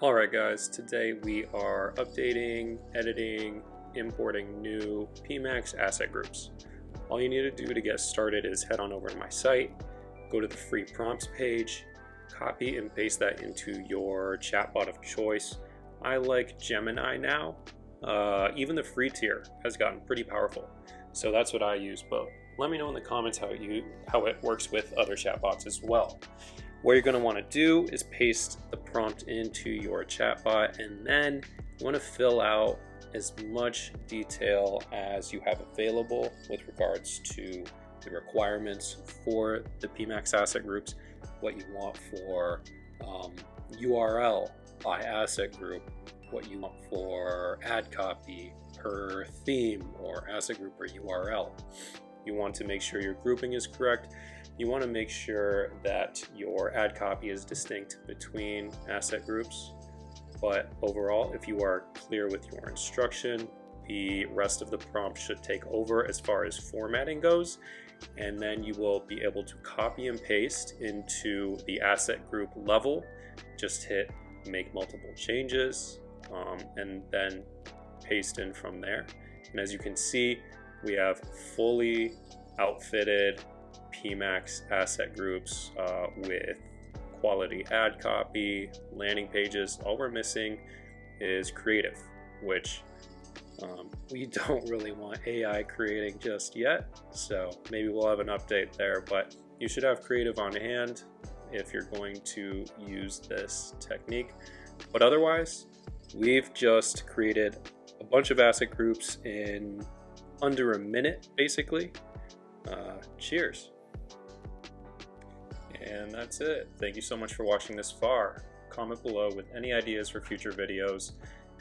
Alright guys, today we are updating, editing, importing new PMax Asset Groups. All you need to do to get started is head on over to my site, go to the free prompts page, copy and paste that into your chatbot of choice. I like Gemini now. Even the free tier has gotten pretty powerful, so that's what I use, but let me know in the comments how it works with other chatbots as well. What you're going to want to do is paste the prompt into your chatbot, and then you want to fill out as much detail as you have available with regards to the requirements for the PMax Asset Groups, what you want for URL by asset group, what you want for ad copy per theme or asset group or URL. You want to make sure your grouping is correct. You want to make sure that your ad copy is distinct between asset groups. But overall, if you are clear with your instruction, the rest of the prompt should take over as far as formatting goes. And then you will be able to copy and paste into the asset group level. Just hit make multiple changes and then paste in from there. And as you can see, we have fully outfitted PMax Asset Groups with quality ad copy, landing pages. All we're missing is creative, which we don't really want AI creating just yet, so maybe we'll have an update there, but you should have creative on hand if you're going to use this technique. But otherwise, we've just created a bunch of asset groups in under a minute, basically. Cheers. And that's it. Thank you so much for watching this far. Comment below with any ideas for future videos,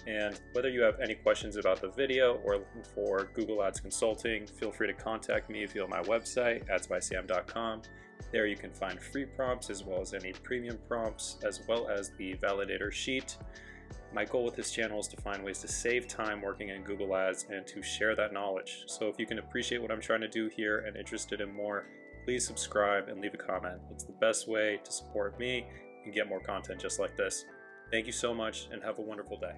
and whether you have any questions about the video or looking for Google Ads consulting, feel free to contact me via my website, adsbysam.com. There you can find free prompts as well as any premium prompts, as well as the Validator sheet. My goal with this channel is to find ways to save time working in Google Ads and to share that knowledge. So if you can appreciate what I'm trying to do here and interested in more, please subscribe and leave a comment. It's the best way to support me and get more content just like this. Thank you so much and have a wonderful day.